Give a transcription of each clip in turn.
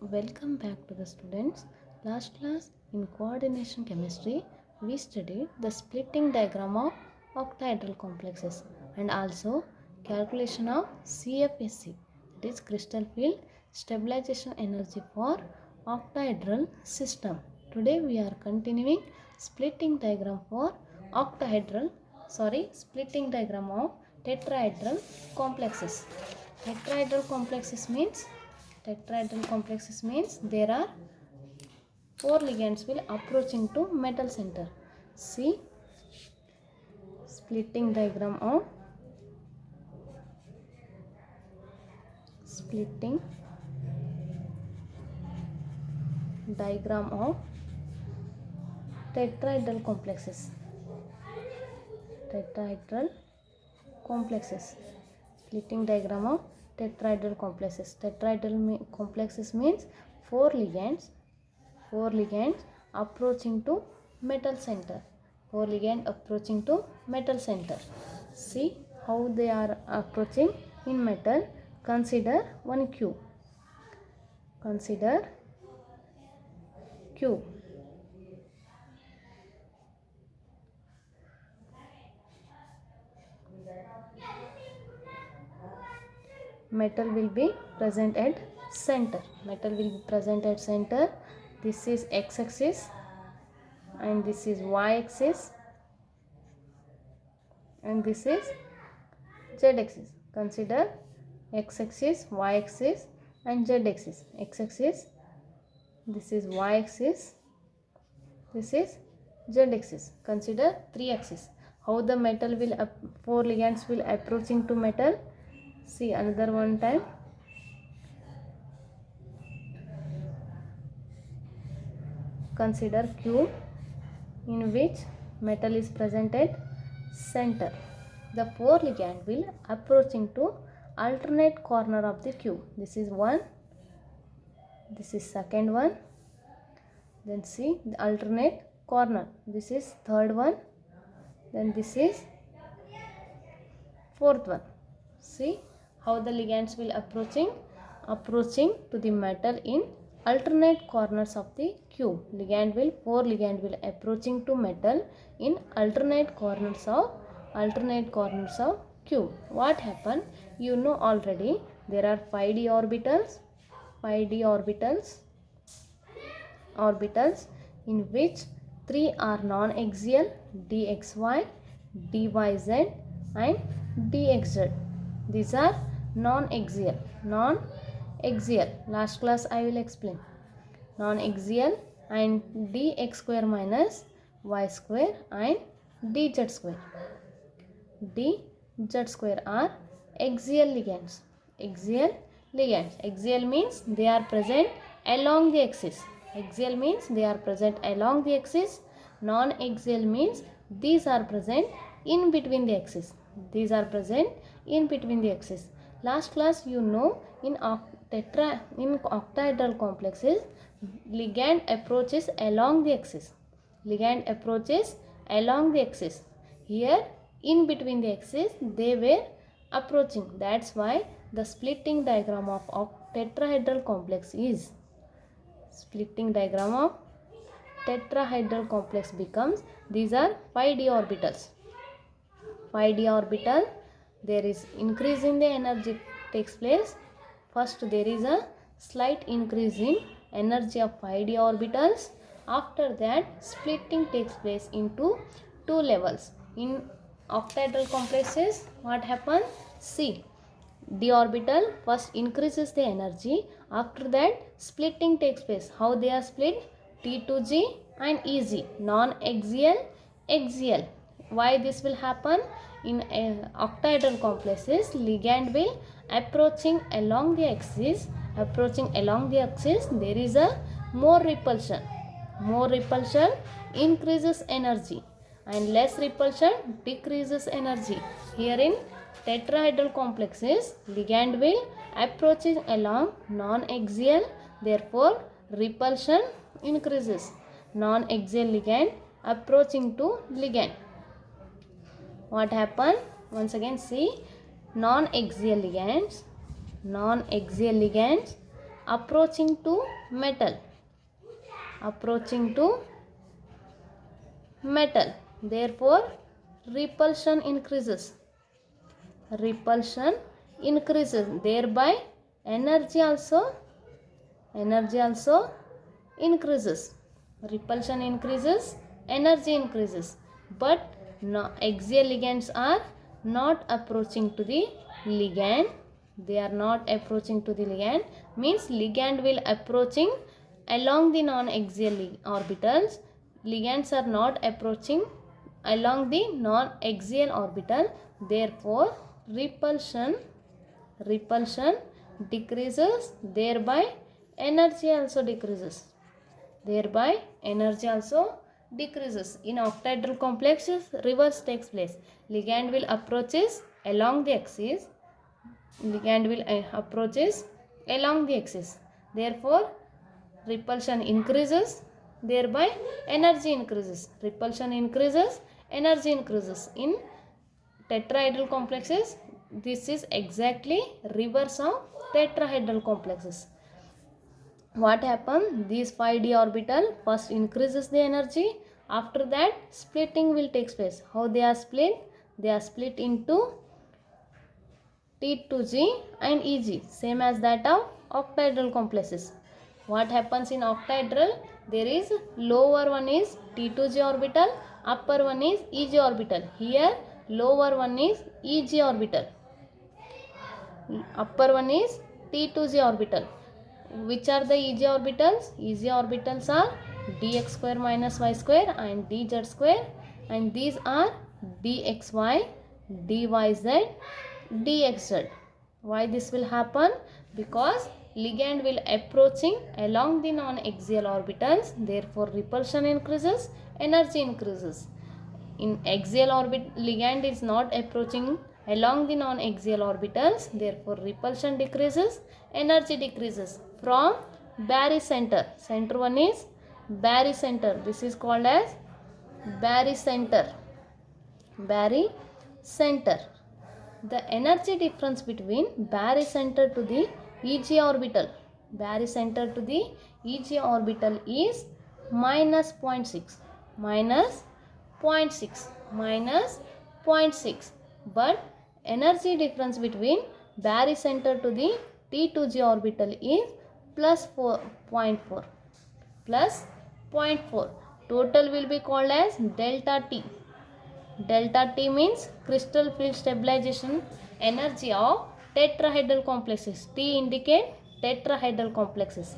Welcome back to the students. Last class in coordination chemistry we studied the splitting diagram of octahedral complexes and also calculation of CFSE, that is crystal field stabilization energy for octahedral system. Today we are continuing splitting diagram for splitting diagram of tetrahedral complexes. Tetrahedral complexes means there are four ligands will approaching to metal center. See splitting diagram of tetrahedral complexes. Splitting diagram of tetrahedral complexes. Complexes means four ligands approaching to metal center. See how they are approaching in metal. Consider one cube. Metal will be present at center. This is x-axis and this is y-axis and this is z-axis. Consider x-axis, y-axis and z-axis. X-axis, this is y-axis, this is z-axis. Consider three axes. How the metal will four ligands will approaching to metal. See another one time. Consider cube in which metal is present at center. The four ligand will approaching to alternate corner of the cube. This is one, this is second one, then see the alternate corner. This is third one, then this is fourth one. See how the ligands will approaching to the metal in alternate corners of the cube. Four ligand will approaching to metal in alternate corners of cube. What happened? You know already. There are 5d orbitals in which 3 are non-axial, dxy, dyz and dxz. These are non-axial. Last class I will explain. Non-axial and dx square minus y square and dz square. dz square are axial ligands. Axial means they are present along the axis. Non-axial means these are present in between the axis. Last class you know in octahedral complexes ligand approaches along the axis. Here in between the axis they were approaching. That's why the splitting diagram of tetrahedral complex is becomes these are 5d orbitals. There is increase in the energy takes place. First there is a slight increase in energy of 5d orbitals. After that splitting takes place into two levels. In octahedral complexes what happens? See, d orbital first increases the energy. After that splitting takes place. How they are split? T2g and EG. Non-axial, axial. Why this will happen? In octahedral complexes ligand will approaching along the axis. There is a more repulsion increases energy and less repulsion decreases energy. Here in tetrahedral complexes ligand will approaching along non-axial, therefore repulsion increases. Non-axial ligand approaching to ligand. What happened? Once again see, non-axial ligands approaching to metal, approaching to metal. Therefore, repulsion increases, repulsion increases, thereby energy also increases. Repulsion increases, energy increases, but no, axial ligands are not approaching to the ligand. They are not approaching to the ligand, means ligand will approaching along the non-axial orbitals. Ligands are not approaching along the non-axial orbital. Therefore, repulsion decreases, thereby energy also decreases, thereby energy also decreases. In octahedral complexes, reverse takes place. Ligand will approaches along the axis, ligand will approaches along the axis. Therefore, repulsion increases, thereby energy increases. Repulsion increases, energy increases. In tetrahedral complexes, this is exactly reverse of tetrahedral complexes. What happens? These 5d orbital first increases the energy. After that, splitting will take place. How they are split? They are split into T2G and EG, same as that of octahedral complexes. What happens in octahedral? There is lower one is T2G orbital, upper one is EG orbital. Here lower one is EG orbital, upper one is T2G orbital. Which are the EG orbitals? EG orbitals are dx square minus y square and dz square, and these are dxy, dyz, dxz. Why this will happen? Because ligand will approaching along the non-axial orbitals, therefore repulsion increases, energy increases. In axial orbit, ligand is not approaching along the non-axial orbitals, therefore repulsion decreases, energy decreases. From barycenter, center one is barycenter, this is called as barycenter, barycenter. The energy difference between barycenter to the EG orbital, barycenter to the EG orbital is minus 0.6, minus 0.6, but energy difference between barycenter to the T2G orbital is plus 4.4, plus 0.4. Total will be called as delta T. Delta T means crystal field stabilization energy of tetrahedral complexes. T indicate tetrahedral complexes.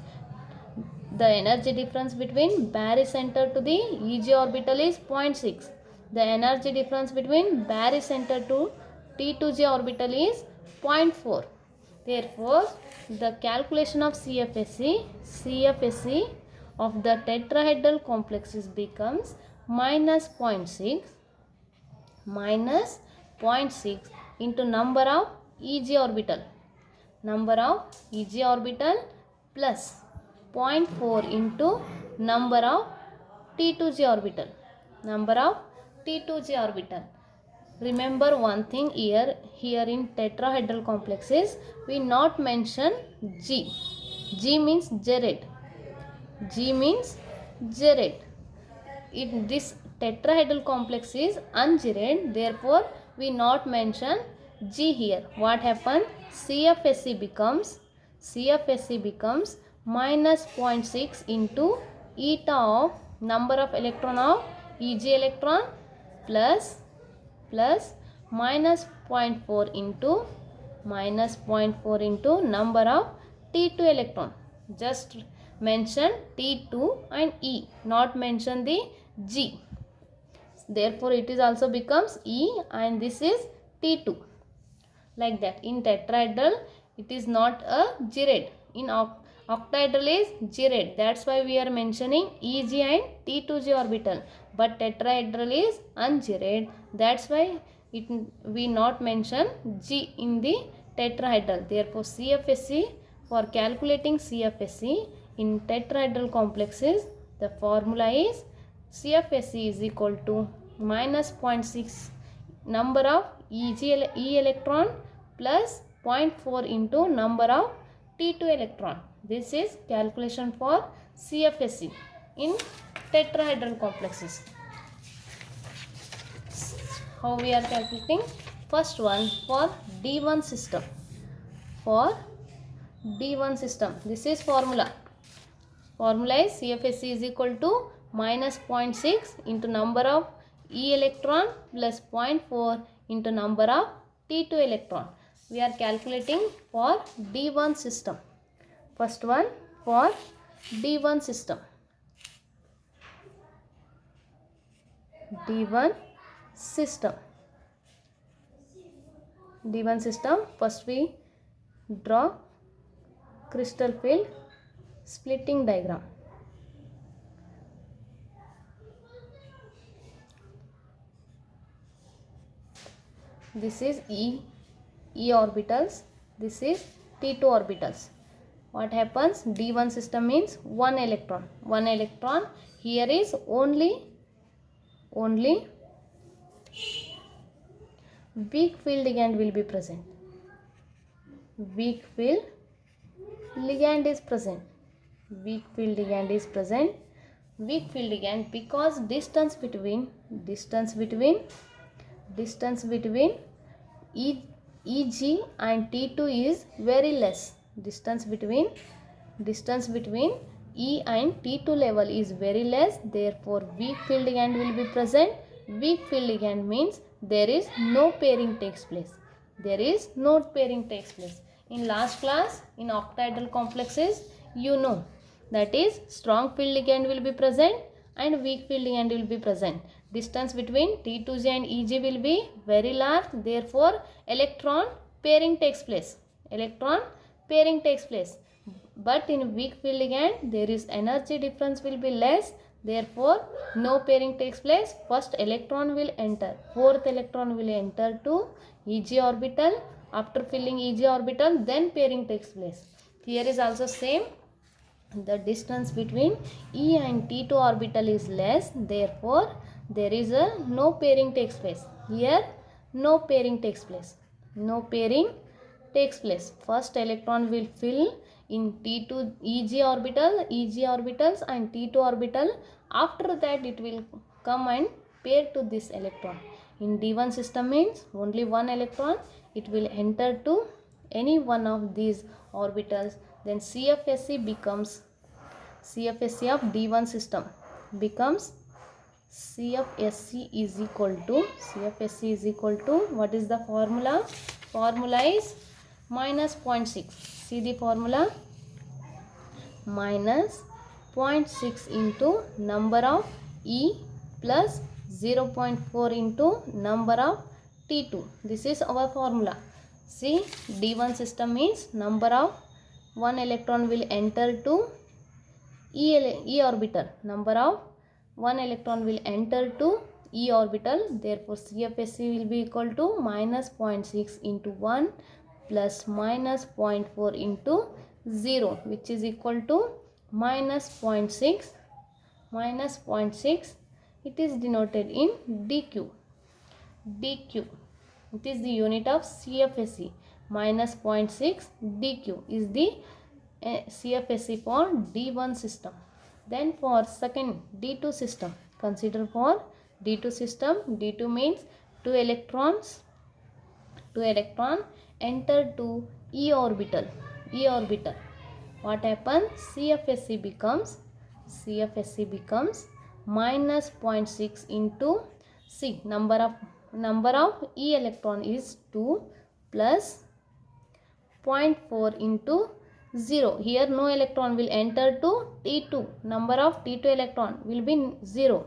The energy difference between barycenter to the EG orbital is 0.6. The energy difference between barycenter to T2G orbital is 0.4. Therefore, the calculation of CFSE of the tetrahedral complexes becomes minus 0.6 into number of EG orbital, plus 0.4 into number of T2G orbital, Remember one thing here in tetrahedral complexes we not mention G. G means gerate. This tetrahedral complex is ungerate, therefore we not mention G here. What happened? CFSE becomes minus 0.6 into eta of number of electron of EG electron plus minus 0.4 into number of T2 electron. Just mention T2 and E, not mention the G. Therefore, it is also becomes E and this is T2. Like that. In tetrahedral, it is not a gerate. In octahedral is gerate. That's why we are mentioning EG and T2G orbital. But tetrahedral is ungerate. That's why we not mention G in the tetrahedral. Therefore, CFSE, for calculating CFSE in tetrahedral complexes, the formula is CFSE is equal to minus 0.6 number of E electron plus 0.4 into number of T2 electron. This is calculation for CFSE in tetrahedral complexes. How we are calculating? First one for D1 system. For D1 system, this is formula. Formula is CFSE is equal to minus 0.6 into number of E electron plus 0.4 into number of T2 electron. We are calculating for D1 system. First one for D1 system. D1 system. D1 system, first we draw crystal field splitting diagram. This is E orbitals, this is T2 orbitals. What happens? D1 system means one electron. One electron. Here is only weak field ligand will be present. Weak field ligand is present. Weak field ligand is present. Weak field ligand because distance between EG and T2 is very less. Distance between E and T2 level is very less. Therefore, weak field ligand will be present. Weak field ligand means there is no pairing takes place. In last class, in octahedral complexes, you know that is strong field ligand will be present and weak field ligand will be present. Distance between T2G and EG will be very large. Therefore, electron pairing takes place. But in weak field ligand, there is energy difference will be less. Therefore, no pairing takes place. First electron will enter. Fourth electron will enter to EG orbital. After filling EG orbital, then pairing takes place. Here is also same. The distance between E and T2 orbital is less. Therefore, there is no pairing takes place. Here, no pairing takes place. First electron will fill in T2 EG orbitals and T2 orbital. After that, it will come and pair to this electron. In D1 system means only one electron. It will enter to any one of these orbitals. Then CFSE of D1 system becomes CFSE is equal to what is the formula? Formula is minus 0.6. See the formula? Minus 0.6 into number of E plus 0.4 into number of T2. This is our formula. See, D1 system means number of one electron will enter to E orbital. Number of one electron will enter to E orbital. Therefore, CFSE will be equal to minus 0.6 into 1 plus minus 0.4 into 0, which is equal to minus 0.6. It is denoted in DQ. It is the unit of CFSE. Minus 0.6 DQ is the CFSE for D1 system. Then for second D2 system, consider for D2 system. D2 means two electrons enter to E orbital. What happens? CFSE becomes minus 0.6 into C. Number of E electron is 2 plus 0.4 into 0. Here no electron will enter to T2. Number of T2 electron will be 0.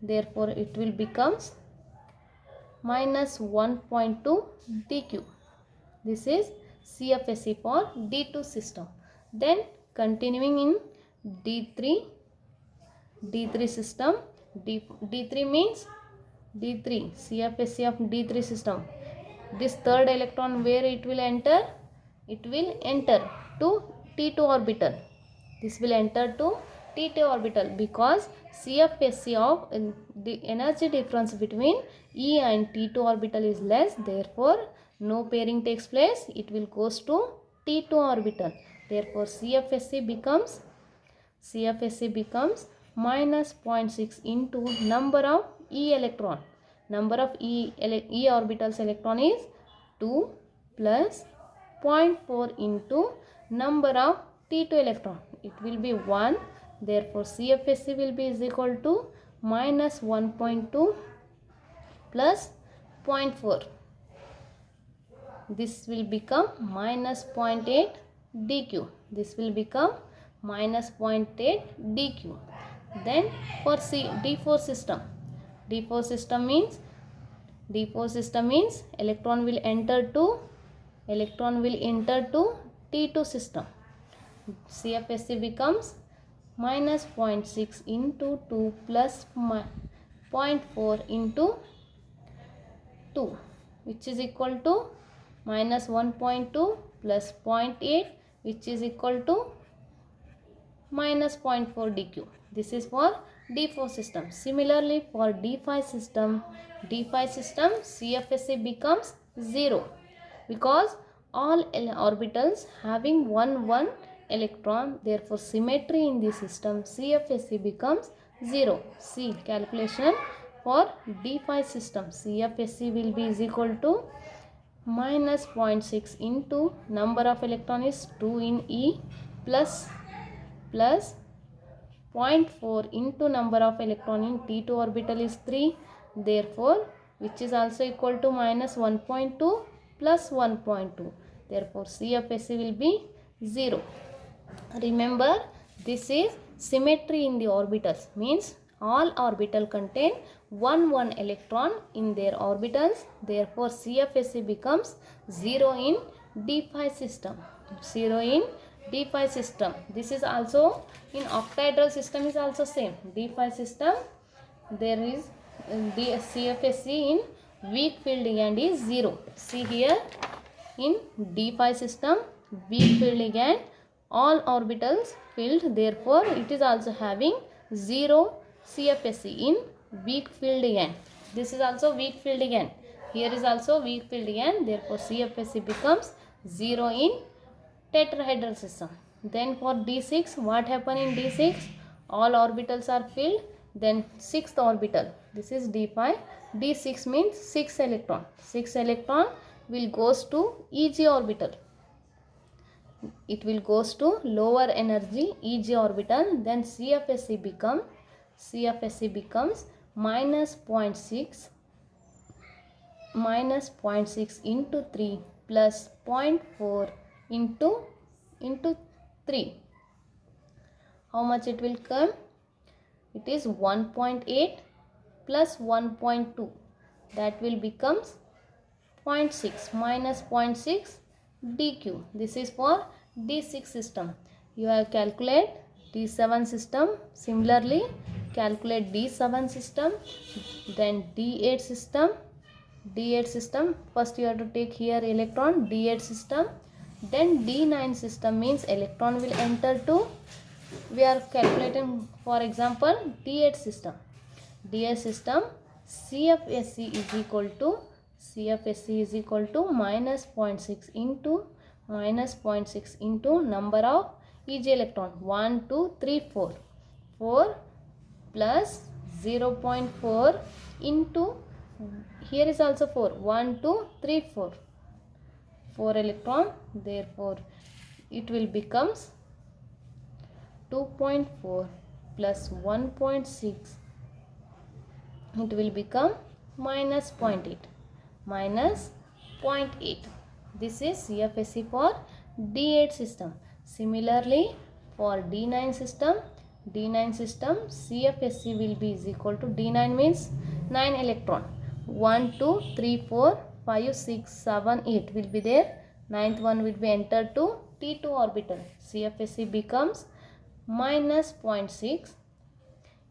Therefore, it will becomes minus 1.2 DQ. This is CFSE for D2 system. Then continuing in D3 system. D3 means CFSE of D3 system. This third electron where it will enter? It will enter to T2 orbital. This will enter to T2 orbital because CFSE of the energy difference between E and T2 orbital is less. Therefore, no pairing takes place. It will goes to T2 orbital. Therefore CFSE becomes minus 0.6 into number of E electron. Number of E orbitals electron is 2 plus 0.4 into number of T2 electron. It will be 1. Therefore CFSE will be is equal to minus 1.2 plus 0.4. This will become minus 0.8 dq. This will become minus 0.8 dq. Then for D4 system. D4 system means electron will enter to T2 system. CFSE becomes minus 0.6 into 2 plus 0.4 into 2, which is equal to minus 1.2 plus 0.8, which is equal to minus 0.4 dq. This is for D4 system. Similarly for D5 system CFSE becomes 0 because all orbitals having one electron. Therefore symmetry in the system CFSE becomes 0. See calculation for D5 system. CFSE will be is equal to minus 0.6 into number of electron is 2 in E plus 0.4 into number of electron in T2 orbital is 3. Therefore which is also equal to minus 1.2 plus 1.2. Therefore CFSE will be 0. Remember, this is symmetry in the orbitals, means all orbital contain one electron in their orbitals. Therefore CFSE becomes 0 in D5 system. 0 in D5 system. This is also in octahedral system is also same. D5 system there is the CFSE in weak field ligand is 0. See here in D5 system weak field ligand all orbitals filled. Therefore it is also having 0 CFSE in weak field ligand. This is also weak field ligand. Here is also weak field ligand. Therefore CFSE becomes 0 in tetrahedral system. Then for D6, what happen in D6? All orbitals are filled. Then 6th orbital. This is D5. D6 means 6 electron. 6 electron will goes to EG orbital. It will goes to lower energy EG orbital. Then CFSE becomes minus 0.6 into 3 plus 0.4 into 3. How much it will come? It is 1.8 plus 1.2. That will becomes 0.6 minus 0.6 dq. This is for D6 system. You have calculate D7 system. Similarly calculate D7 system. Then D8 system. First you have to take here electron. D8 system. Then D9 system means electron will enter to, we are calculating for example D8 system. CFSE is equal to minus 0.6 into number of EG electron 1, 2, 3, 4. 4 plus 0.4 into, here is also 4. 1, 2, 3, 4. 4 electron. Therefore it will becomes 2.4 plus 1.6. It will become minus 0.8. This is CFSE for D8 system. Similarly for D9 system CFSE will be is equal to, D9 means 9 electron. 1, 2, 3, 4, 5, 6, 7, 8 will be there. 9th one will be entered to T2 orbital. CFSE becomes minus 0.6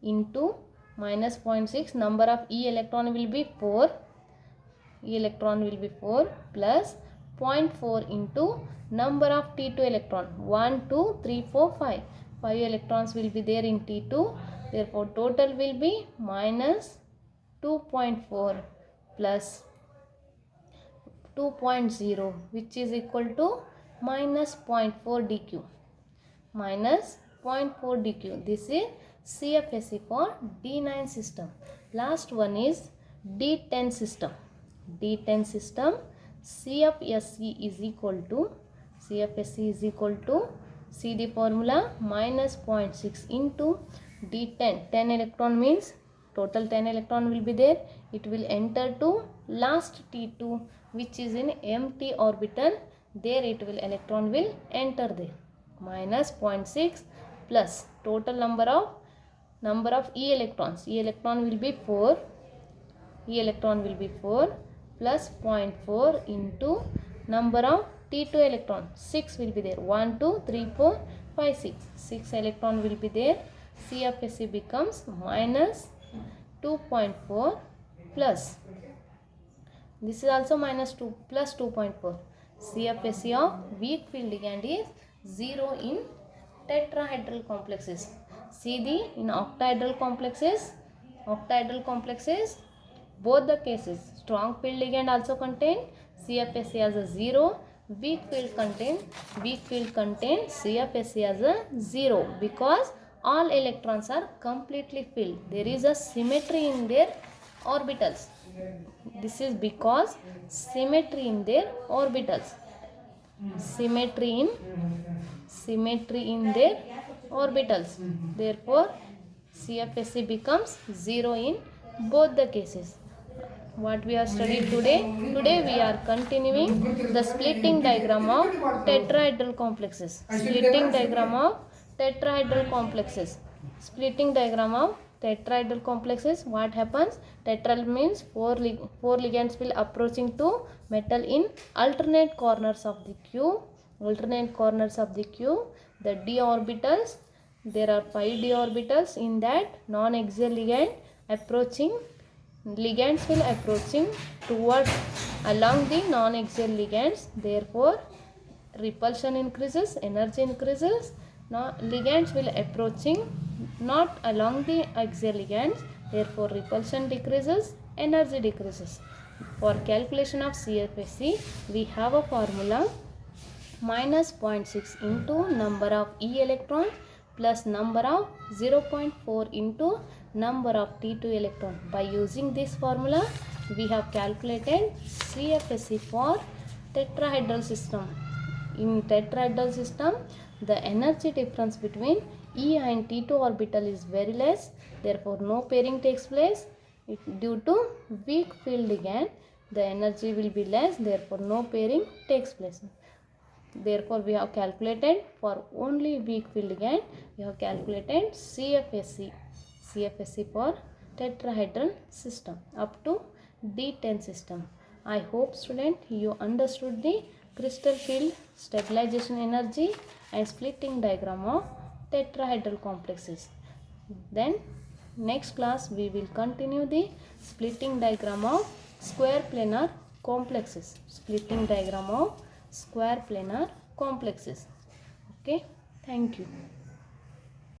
into minus 0.6. Number of E electron will be 4. Plus 0.4 into number of T2 electron 1, 2, 3, 4, 5. 5 electrons will be there in T2. Therefore total will be minus 2.4 plus 2.0, which is equal to minus 0.4 dq, minus 0.4 dq. This is CFSE for D9 system. Last one is D10 system. D10 system, CFSE is equal to, CFSE is equal to, see the formula, minus 0.6 into D10. 10 electron means total 10 electron will be there. It will enter to last T2 which is in empty orbital. There it will, electron will enter there. Minus 0.6 plus total number of E electrons. E electron will be 4. E electron will be 4 plus 0.4 into number of T2 electron. 6 will be there. 1, 2, 3, 4, 5, 6. 6 electron will be there. CFSE becomes minus 2.4 plus. This is also minus 2 plus 2.4. CFSE of weak field ligand is 0 in tetrahedral complexes. See the in octahedral complexes, both the cases, strong field ligand also contain CFSE as a 0, weak field contain CFSE as a 0, because all electrons are completely filled. There is a symmetry in their orbitals. This is because symmetry in their orbitals. Symmetry in their orbitals. Therefore, CFSE becomes 0 in both the cases. What we have studied today? Today we are continuing the splitting diagram of tetrahedral complexes. Splitting diagram of tetrahedral complexes. Splitting diagram of tetrahedral complexes. What happens? Tetrahedral means four ligands will approaching to metal in alternate corners of the cube. The d orbitals. There are 5 d orbitals in that non-axial ligand approaching. Ligands will approaching toward along the non-axial ligands. Therefore, repulsion increases, energy increases. Now, ligands will approaching not along the axial ligands. Therefore, repulsion decreases, energy decreases. For calculation of CFSE, we have a formula, minus 0.6 into number of E electrons plus number of 0.4 into number of T2 electron. By using this formula, we have calculated CFSE for tetrahedral system. In tetrahedral system, the energy difference between E and T2 orbital is very less. Therefore, no pairing takes place. Due to weak field ligand, the energy will be less. Therefore, no pairing takes place. Therefore, we have calculated for only weak field ligand, we have calculated CFSE for tetrahedral system up to D10 system. I hope student you understood the crystal field, stabilization energy and splitting diagram of tetrahedral complexes. Then next class we will continue the splitting diagram of square planar complexes. Splitting diagram of square planar complexes. Okay, thank you.